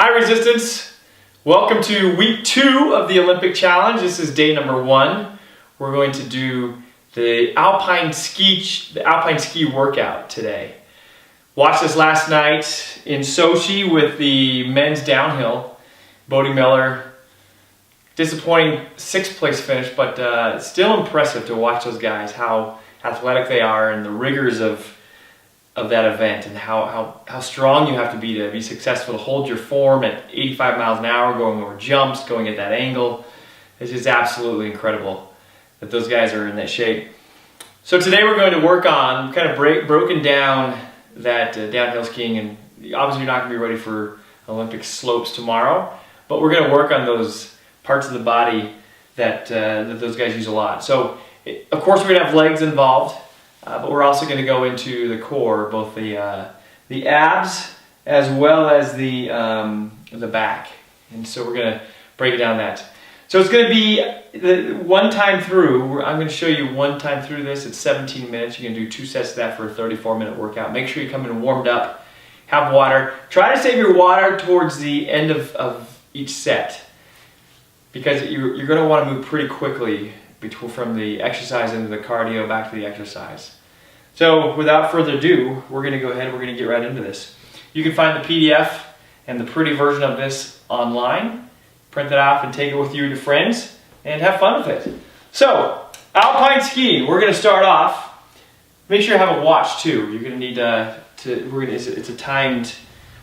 Hi Resistance, welcome to week 2 of the Olympic Challenge. This is day number 1. We're going to do the Alpine Ski workout today. Watched this last night in Sochi with the men's downhill. Bodie Miller, disappointing 6th place finish, but still impressive to watch those guys, how athletic they are and the rigors of that event, and how strong you have to be successful, to hold your form at 85 miles an hour, going over jumps, going at that angle. It's just absolutely incredible that those guys are in that shape. So today we're going to work on kind of broken down that downhill skiing, and obviously you're not going to be ready for Olympic slopes tomorrow, but we're going to work on those parts of the body that those guys use a lot. So of course we're going to have legs involved. But we're also going to go into the core, both the abs as well as the back. And so we're going to break it down that. So it's going to be one time through. I'm going to show you one time through this. It's 17 minutes. You can do 2 sets of that for a 34-minute workout. Make sure you come in warmed up, have water. Try to save your water towards the end of each set, because you're going to want to move pretty quickly from the exercise into the cardio back to the exercise. So without further ado, we're going to go ahead and we're going to get right into this. You can find the PDF and the pretty version of this online. Print it off and take it with you and your friends and have fun with it. So, Alpine skiing, we're going to start off. Make sure you have a watch too. You're going to need it's a timed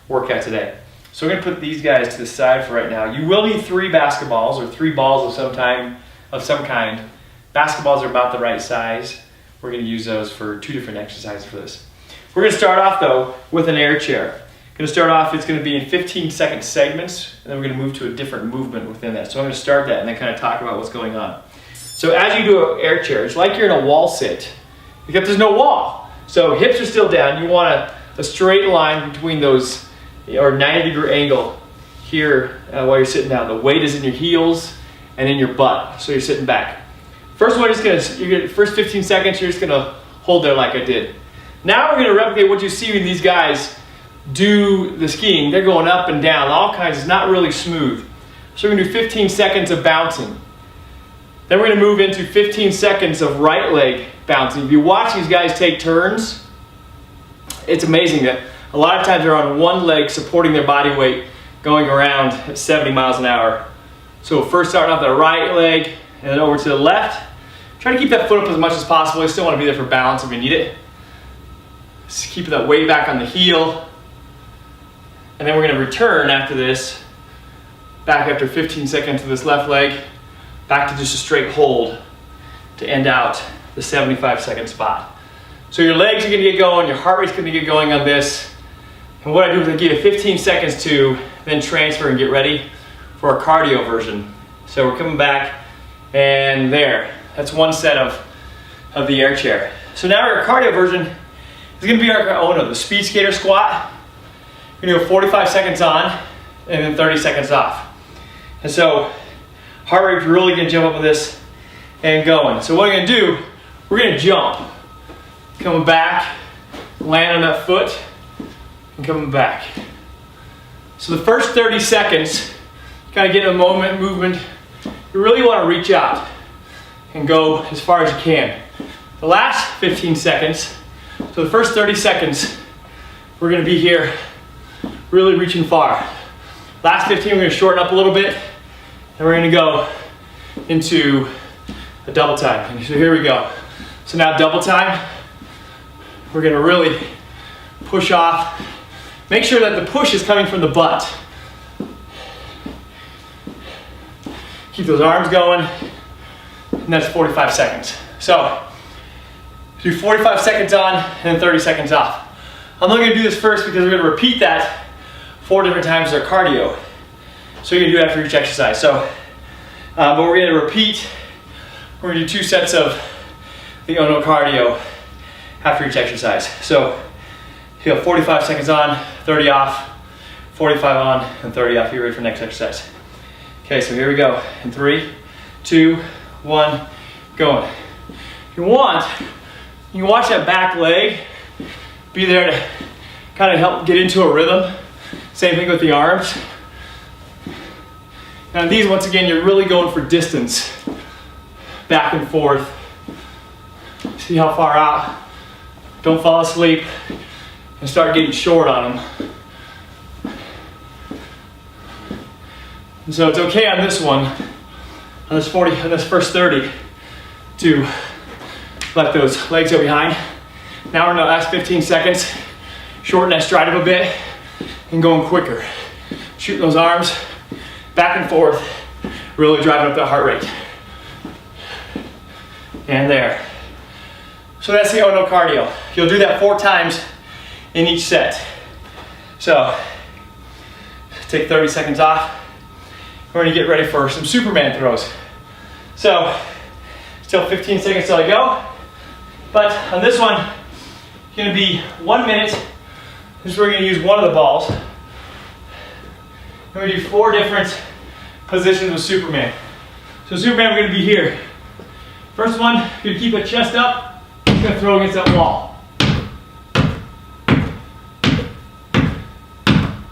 workout today. So we're going to put these guys to the side for right now. You will need 3 basketballs or 3 balls of some kind. Basketballs are about the right size. We're going to use those for 2 different exercises for this. We're going to start off though with an air chair. Going to start off, it's going to be in 15-second segments, and then we're going to move to a different movement within that. So I'm going to start that and then kind of talk about what's going on. So as you do an air chair, it's like you're in a wall sit, except there's no wall. So hips are still down. You want a straight line between those, or 90-degree angle here while you're sitting down. The weight is in your heels and in your butt, so you're sitting back. First one, first 15 seconds, you're just gonna hold there like I did. Now we're gonna replicate what you see when these guys do the skiing. They're going up and down, all kinds. It's not really smooth. So we're gonna do 15 seconds of bouncing. Then we're gonna move into 15 seconds of right leg bouncing. If you watch these guys take turns, it's amazing that a lot of times they're on one leg supporting their body weight, going around at 70 miles an hour. So first starting off the right leg and then over to the left. Try to keep that foot up as much as possible. You still want to be there for balance if you need it. Just keep that weight back on the heel. And then we're going to return after this, back after 15 seconds to this left leg, back to just a straight hold to end out the 75-second spot. So your legs are going to get going, your heart rate's going to get going on this. And what I do is I give you 15 seconds to then transfer and get ready for our cardio version. So we're coming back, and there. That's one set of the air chair. So now our cardio version is going to be our Ono, the speed skater squat. We're going to go 45 seconds on and then 30 seconds off. And so heart rate's really going to jump up with this and going. So what we're going to do, we're going to jump. Coming back, land on that foot, and coming back. So the first 30 seconds, kind of get a movement. You really want to reach out and go as far as you can. The last 15 seconds, so the first 30 seconds, we're going to be here really reaching far. Last 15, we're going to shorten up a little bit, and we're going to go into a double time. And so here we go. So now double time, we're going to really push off. Make sure that the push is coming from the butt. Keep those arms going, and that's 45 seconds. So, do 45 seconds on and then 30 seconds off. I'm not gonna do this first because we're gonna repeat that 4 different times as our cardio. So you're gonna do that after each exercise. So, but we're gonna repeat, we're gonna do 2 sets of the Ono cardio after each exercise. So, you have 45 seconds on, 30 off, 45 on, and 30 off. You're ready for the next exercise. Okay, so here we go. In 3, 2, 1, going. If you want, you can watch that back leg. Be there to kind of help get into a rhythm. Same thing with the arms. Now these, once again, you're really going for distance. Back and forth. See how far out. Don't fall asleep and start getting short on them. And so it's okay on this one, on this first 30, to let those legs go behind. Now we're in the last 15 seconds. Shorten that stride up a bit and going quicker. Shooting those arms back and forth, really driving up that heart rate. And there. So that's the Ono cardio. You'll do that 4 times in each set. So take 30 seconds off. We're gonna get ready for some Superman throws. So still 15 seconds till I go. But on this one, it's gonna be 1 minute. This is where we're gonna use one of the balls. We're gonna do 4 different positions with Superman. So Superman, we're gonna be here. First one, you're gonna keep the chest up. You're gonna throw against that wall.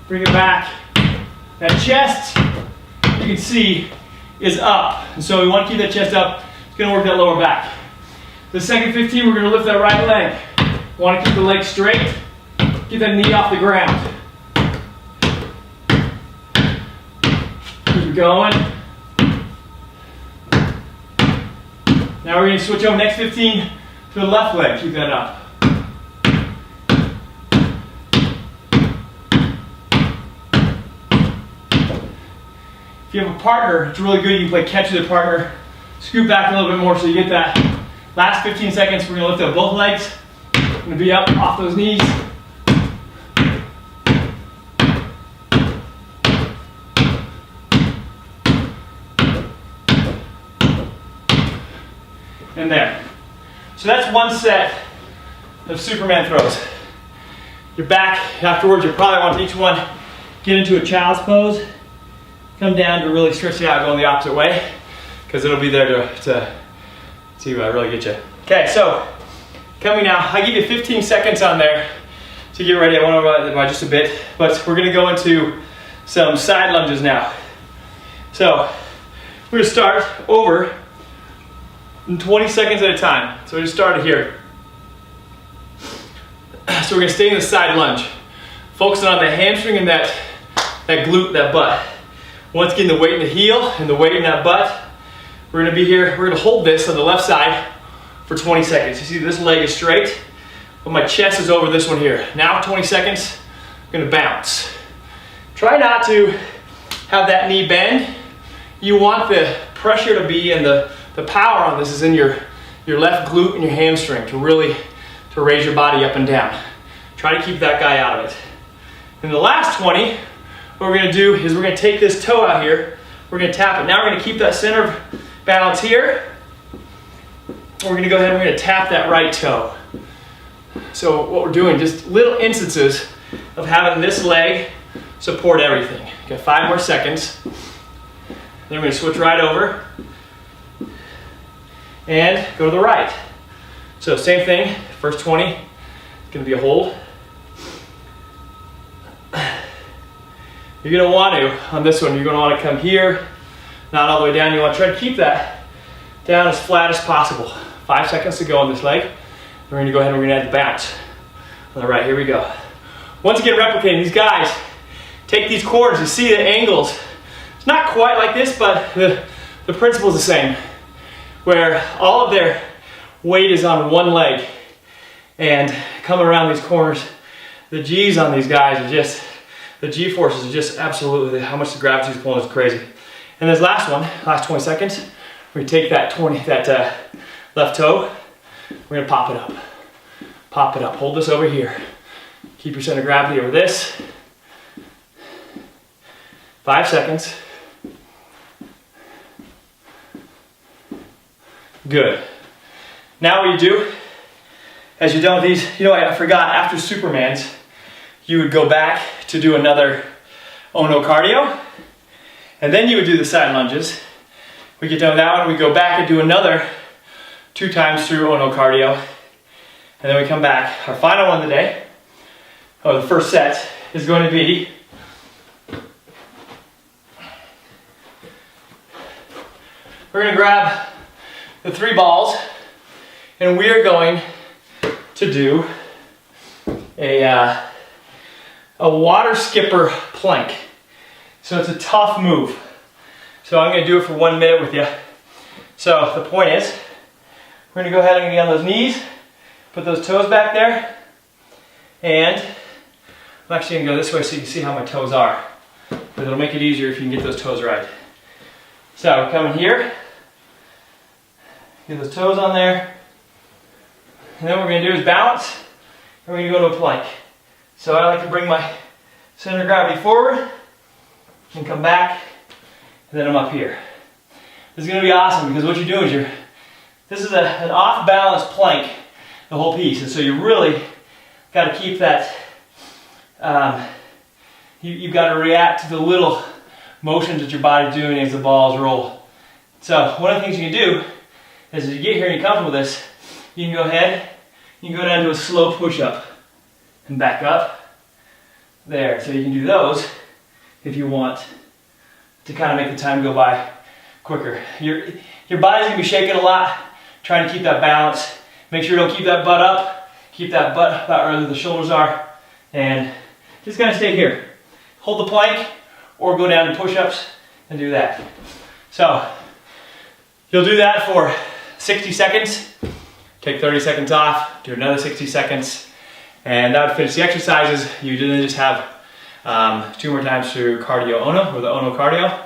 Bring it back. That chest, you can see, is up. And so we want to keep that chest up. It's going to work that lower back. The second 15, we're going to lift that right leg. Want to keep the leg straight. Get that knee off the ground. Keep it going. Now we're going to switch over next 15 to the left leg. Keep that up. If you have a partner, it's really good. You can play catch with a partner. Scoot back a little bit more so you get that. Last 15 seconds, we're going to lift up both legs. We're going to be up off those knees. And there. So that's one set of Superman throws. You're back. Afterwards, you'll probably want to each one get into a child's pose. Come down to really stretch it out, going the opposite way, because it'll be there to really get you. Okay, so coming now, I give you 15 seconds on there to get ready. I want to run by just a bit, but we're going to go into some side lunges now. So we're going to start over in 20 seconds at a time. So we just started here. So we're going to stay in the side lunge, focusing on the hamstring and that glute, that butt. Once getting the weight in the heel and the weight in that butt, we're gonna be here, we're gonna hold this on the left side for 20 seconds. You see this leg is straight, but my chest is over this one here. Now 20 seconds, I'm gonna bounce. Try not to have that knee bend. You want the pressure to be and the power on this is in your left glute and your hamstring to really raise your body up and down. Try to keep that guy out of it. In the last 20, what we're going to do is we're going to take this toe out here, we're going to tap it. Now we're going to keep that center of balance here. We're going to go ahead and we're going to tap that right toe. So what we're doing, just little instances of having this leg support everything. Got 5 more seconds. Then we're going to switch right over and go to the right. So same thing, first 20, it's going to be a hold. You're going to want to, on this one, you're going to want to come here, not all the way down. You want to try to keep that down as flat as possible. 5 seconds to go on this leg. We're going to go ahead and we're going to add the bounce. On the right, here we go. Once again, replicating these guys, take these corners, you see the angles. It's not quite like this, but the principle is the same. Where all of their weight is on one leg and coming around these corners, the G's on these guys are just, the G forces are just absolutely, how much the gravity is pulling is crazy. And this last one, last 20 seconds, we take that left toe, we're gonna pop it up. Pop it up, hold this over here. Keep your center of gravity over this. 5 seconds. Good. Now what you do, as you're done with these, you know, I forgot, after Superman's, you would go back to do another Ono cardio, and then you would do the side lunges. We get done with that one, we go back and do another 2 times through Ono cardio, and then we come back. Our final one of the day, or the first set, is going to be we're gonna grab the 3 balls and we are going to do a water skipper plank. So it's a tough move. So I'm gonna do it for 1 minute with you. So the point is, we're gonna go ahead and get on those knees, put those toes back there, and I'm actually gonna go this way so you can see how my toes are. But it'll make it easier if you can get those toes right. So we're coming here, get those toes on there, and then what we're gonna do is balance, and we're gonna go into a plank. So I like to bring my center of gravity forward, and come back, and then I'm up here. This is gonna be awesome because what you're doing is this is an off-balance plank, the whole piece, and so you really got to keep that, you've got to react to the little motions that your body's doing as the balls roll. So one of the things you can do is as you get here and you're comfortable with this, you can go ahead, you can go down to a slow push-up and back up there. So you can do those if you want to kind of make the time go by quicker. Your body's going to be shaking a lot, trying to keep that balance. Make sure you don't keep that butt up, keep that butt about where the shoulders are, and just kind of stay here. Hold the plank or go down to push-ups and do that. So you'll do that for 60 seconds, take 30 seconds off, do another 60 seconds, and that would finish the exercises. You then just have 2 more times through cardio ono, or the ono cardio,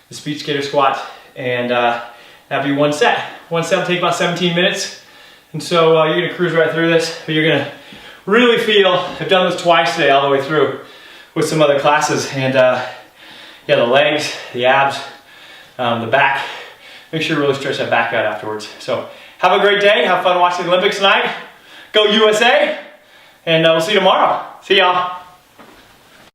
the speed skater squat, and that'd be 1 set. 1 set will take about 17 minutes, and so you're gonna cruise right through this, but you're gonna really feel, I've done this twice today all the way through with some other classes, and yeah, the legs, the abs, the back, make sure you really stretch that back out afterwards. So have a great day, have fun watching the Olympics tonight, go USA, and we'll see you tomorrow. See y'all.